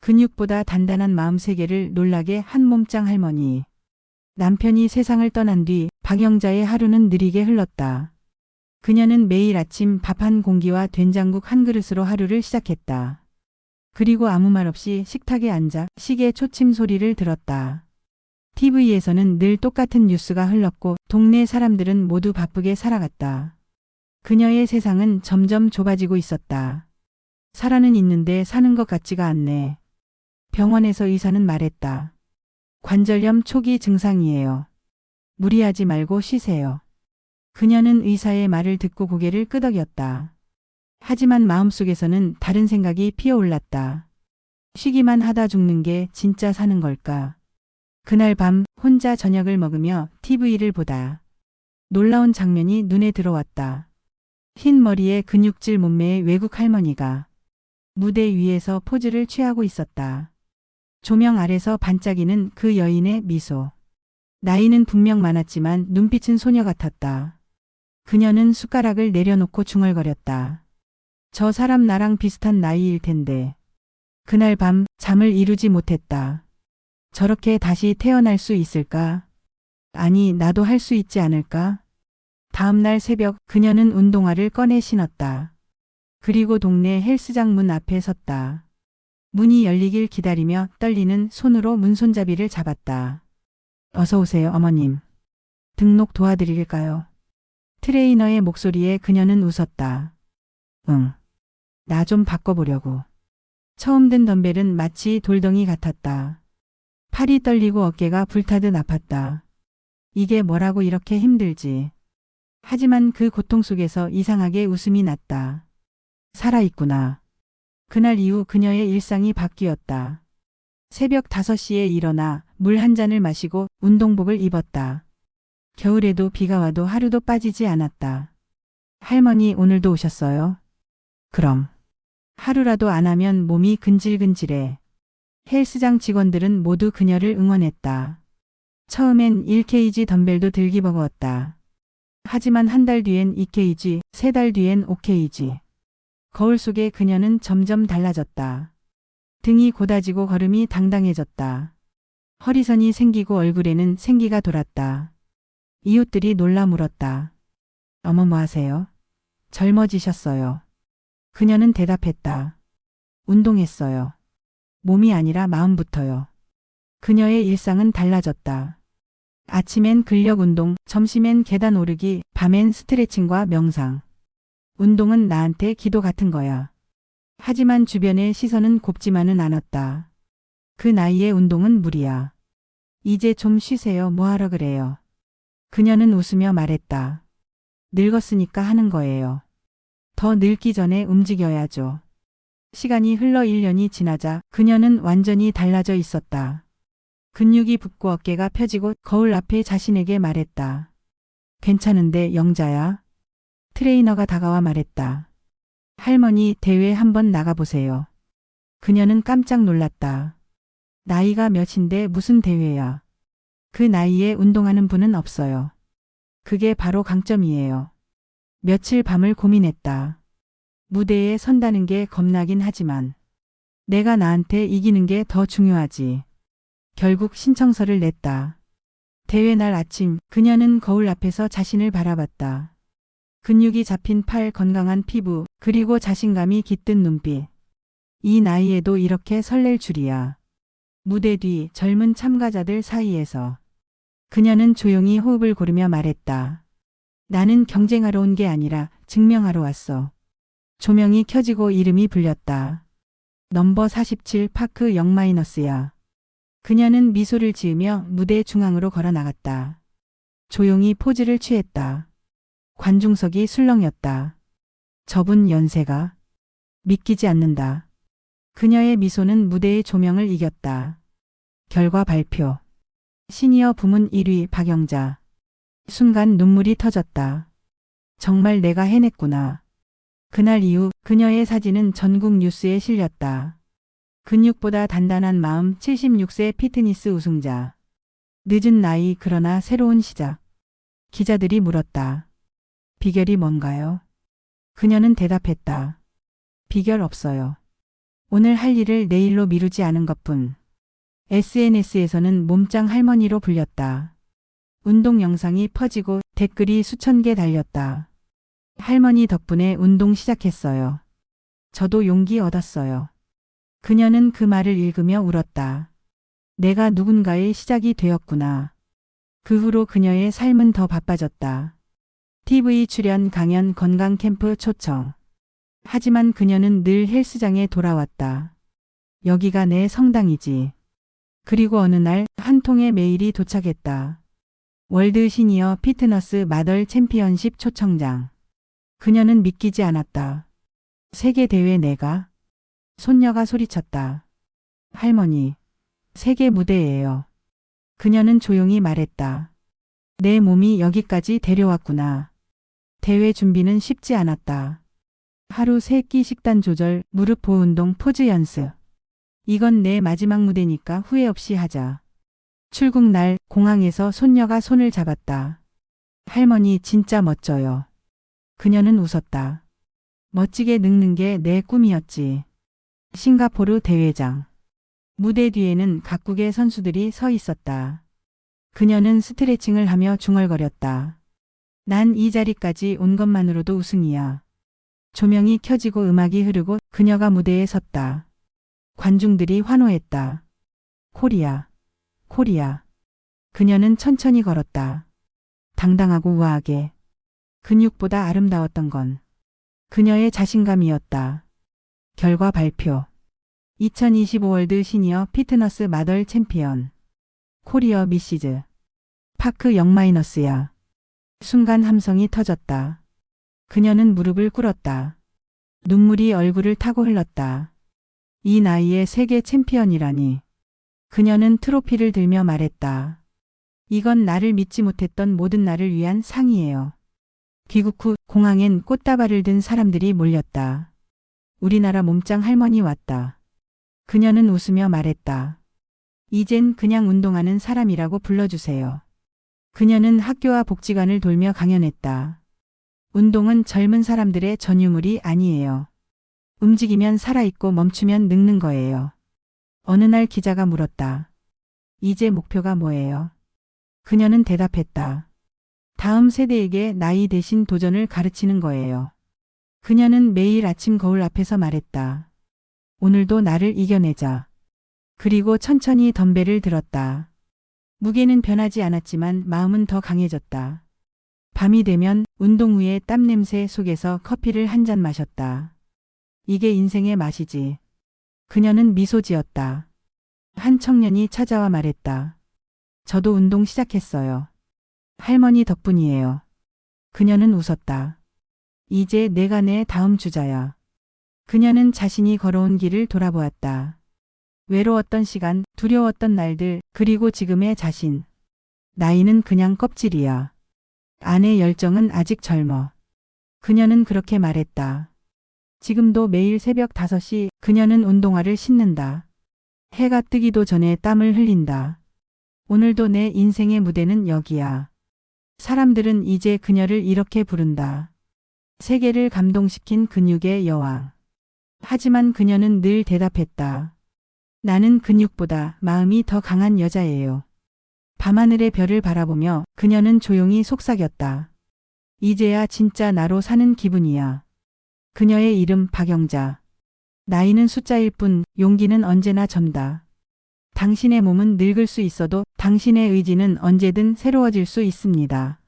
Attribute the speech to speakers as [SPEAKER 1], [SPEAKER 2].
[SPEAKER 1] 근육보다 단단한 마음 세계를 놀라게 한 몸짱 할머니. 남편이 세상을 떠난 뒤 박영자의 하루는 느리게 흘렀다. 그녀는 매일 아침 밥 한 공기와 된장국 한 그릇으로 하루를 시작했다. 그리고 아무 말 없이 식탁에 앉아 시계 초침 소리를 들었다. TV에서는 늘 똑같은 뉴스가 흘렀고 동네 사람들은 모두 바쁘게 살아갔다. 그녀의 세상은 점점 좁아지고 있었다. 살아는 있는데 사는 것 같지가 않네. 병원에서 의사는 말했다. 관절염 초기 증상이에요. 무리하지 말고 쉬세요. 그녀는 의사의 말을 듣고 고개를 끄덕였다. 하지만 마음속에서는 다른 생각이 피어올랐다. 쉬기만 하다 죽는 게 진짜 사는 걸까? 그날 밤 혼자 저녁을 먹으며 TV를 보다 놀라운 장면이 눈에 들어왔다. 흰 머리에 근육질 몸매의 외국 할머니가 무대 위에서 포즈를 취하고 있었다. 조명 아래서 반짝이는 그 여인의 미소. 나이는 분명 많았지만 눈빛은 소녀 같았다. 그녀는 숟가락을 내려놓고 중얼거렸다. 저 사람 나랑 비슷한 나이일 텐데. 그날 밤 잠을 이루지 못했다. 저렇게 다시 태어날 수 있을까? 아니, 나도 할 수 있지 않을까? 다음 날 새벽 그녀는 운동화를 꺼내 신었다. 그리고 동네 헬스장 문 앞에 섰다. 문이 열리길 기다리며 떨리는 손으로 문손잡이를 잡았다. 어서 오세요, 어머님. 등록 도와드릴까요? 트레이너의 목소리에 그녀는 웃었다. 응. 나 좀 바꿔보려고. 처음 든 덤벨은 마치 돌덩이 같았다. 팔이 떨리고 어깨가 불타듯 아팠다. 이게 뭐라고 이렇게 힘들지. 하지만 그 고통 속에서 이상하게 웃음이 났다. 살아있구나. 그날 이후 그녀의 일상이 바뀌었다. 새벽 5시에 일어나 물 한 잔을 마시고 운동복을 입었다. 겨울에도 비가 와도 하루도 빠지지 않았다. 할머니 오늘도 오셨어요? 그럼. 하루라도 안 하면 몸이 근질근질해. 헬스장 직원들은 모두 그녀를 응원했다. 처음엔 1kg 덤벨도 들기 버거웠다. 하지만 한 달 뒤엔 2kg, 3달 뒤엔 5kg. 거울 속에 그녀는 점점 달라졌다. 등이 고다지고 걸음이 당당해졌다. 허리선이 생기고 얼굴에는 생기가 돌았다. 이웃들이 놀라 물었다. 어머 뭐 하세요? 젊어지셨어요. 그녀는 대답했다. 운동했어요. 몸이 아니라 마음부터요. 그녀의 일상은 달라졌다. 아침엔 근력 운동, 점심엔 계단 오르기, 밤엔 스트레칭과 명상. 운동은 나한테 기도 같은 거야. 하지만 주변의 시선은 곱지만은 않았다. 그 나이에 운동은 무리야. 이제 좀 쉬세요. 뭐하러 그래요. 그녀는 웃으며 말했다. 늙었으니까 하는 거예요. 더 늙기 전에 움직여야죠. 시간이 흘러 1년이 지나자 그녀는 완전히 달라져 있었다. 근육이 붓고 어깨가 펴지고 거울 앞에 자신에게 말했다. 괜찮은데 영자야? 트레이너가 다가와 말했다. 할머니 대회 한번 나가보세요. 그녀는 깜짝 놀랐다. 나이가 몇인데 무슨 대회야. 그 나이에 운동하는 분은 없어요. 그게 바로 강점이에요. 며칠 밤을 고민했다. 무대에 선다는 게 겁나긴 하지만 내가 나한테 이기는 게 더 중요하지. 결국 신청서를 냈다. 대회 날 아침 그녀는 거울 앞에서 자신을 바라봤다. 근육이 잡힌 팔, 건강한 피부, 그리고 자신감이 깃든 눈빛. 이 나이에도 이렇게 설렐 줄이야. 무대 뒤 젊은 참가자들 사이에서 그녀는 조용히 호흡을 고르며 말했다. 나는 경쟁하러 온 게 아니라 증명하러 왔어. 조명이 켜지고 이름이 불렸다. 넘버 47 파크 0-야. 그녀는 미소를 지으며 무대 중앙으로 걸어 나갔다. 조용히 포즈를 취했다. 관중석이 술렁였다. 저분 연세가 믿기지 않는다. 그녀의 미소는 무대의 조명을 이겼다. 결과 발표. 시니어 부문 1위 박영자. 순간 눈물이 터졌다. 정말 내가 해냈구나. 그날 이후 그녀의 사진은 전국 뉴스에 실렸다. 근육보다 단단한 마음 76세 피트니스 우승자. 늦은 나이 그러나 새로운 시작. 기자들이 물었다. 비결이 뭔가요? 그녀는 대답했다. 비결 없어요. 오늘 할 일을 내일로 미루지 않은 것뿐. SNS에서는 몸짱 할머니로 불렸다. 운동 영상이 퍼지고 댓글이 수천 개 달렸다. 할머니 덕분에 운동 시작했어요. 저도 용기 얻었어요. 그녀는 그 말을 읽으며 울었다. 내가 누군가의 시작이 되었구나. 그 후로 그녀의 삶은 더 바빠졌다. TV 출연, 강연, 건강 캠프 초청. 하지만 그녀는 늘 헬스장에 돌아왔다. 여기가 내 성당이지. 그리고 어느 날 한 통의 메일이 도착했다. 월드 시니어 피트너스 마덜 챔피언십 초청장. 그녀는 믿기지 않았다. 세계 대회 내가? 손녀가 소리쳤다. 할머니, 세계 무대예요. 그녀는 조용히 말했다. 내 몸이 여기까지 데려왔구나. 대회 준비는 쉽지 않았다. 하루 3끼 식단 조절, 무릎 보호 운동, 포즈 연습. 이건 내 마지막 무대니까 후회 없이 하자. 출국 날 공항에서 손녀가 손을 잡았다. 할머니 진짜 멋져요. 그녀는 웃었다. 멋지게 늙는 게 내 꿈이었지. 싱가포르 대회장. 무대 뒤에는 각국의 선수들이 서 있었다. 그녀는 스트레칭을 하며 중얼거렸다. 난 이 자리까지 온 것만으로도 우승이야. 조명이 켜지고 음악이 흐르고 그녀가 무대에 섰다. 관중들이 환호했다. 코리아, 코리아. 그녀는 천천히 걸었다. 당당하고 우아하게. 근육보다 아름다웠던 건 그녀의 자신감이었다. 결과 발표. 2025 월드 시니어 피트너스 마덜 챔피언. 코리아 미시즈. 파크 0-야. 순간 함성이 터졌다. 그녀는 무릎을 꿇었다. 눈물이 얼굴을 타고 흘렀다. 이 나이에 세계 챔피언이라니. 그녀는 트로피를 들며 말했다. 이건 나를 믿지 못했던 모든 나를 위한 상이에요. 귀국 후 공항엔 꽃다발을 든 사람들이 몰렸다. 우리나라 몸짱 할머니 왔다. 그녀는 웃으며 말했다. 이젠 그냥 운동하는 사람이라고 불러주세요. 그녀는 학교와 복지관을 돌며 강연했다. 운동은 젊은 사람들의 전유물이 아니에요. 움직이면 살아있고 멈추면 늙는 거예요. 어느 날 기자가 물었다. 이제 목표가 뭐예요? 그녀는 대답했다. 다음 세대에게 나이 대신 도전을 가르치는 거예요. 그녀는 매일 아침 거울 앞에서 말했다. 오늘도 나를 이겨내자. 그리고 천천히 덤벨을 들었다. 무게는 변하지 않았지만 마음은 더 강해졌다. 밤이 되면 운동 후에 땀 냄새 속에서 커피를 한 잔 마셨다. 이게 인생의 맛이지. 그녀는 미소 지었다. 한 청년이 찾아와 말했다. 저도 운동 시작했어요. 할머니 덕분이에요. 그녀는 웃었다. 이제 내가 내 다음 주자야. 그녀는 자신이 걸어온 길을 돌아보았다. 외로웠던 시간, 두려웠던 날들, 그리고 지금의 자신. 나이는 그냥 껍질이야. 안의 열정은 아직 젊어. 그녀는 그렇게 말했다. 지금도 매일 새벽 5시 그녀는 운동화를 신는다. 해가 뜨기도 전에 땀을 흘린다. 오늘도 내 인생의 무대는 여기야. 사람들은 이제 그녀를 이렇게 부른다. 세계를 감동시킨 근육의 여왕. 하지만 그녀는 늘 대답했다. 나는 근육보다 마음이 더 강한 여자예요. 밤하늘의 별을 바라보며 그녀는 조용히 속삭였다. 이제야 진짜 나로 사는 기분이야. 그녀의 이름 박영자. 나이는 숫자일 뿐 용기는 언제나 전다. 당신의 몸은 늙을 수 있어도 당신의 의지는 언제든 새로워질 수 있습니다.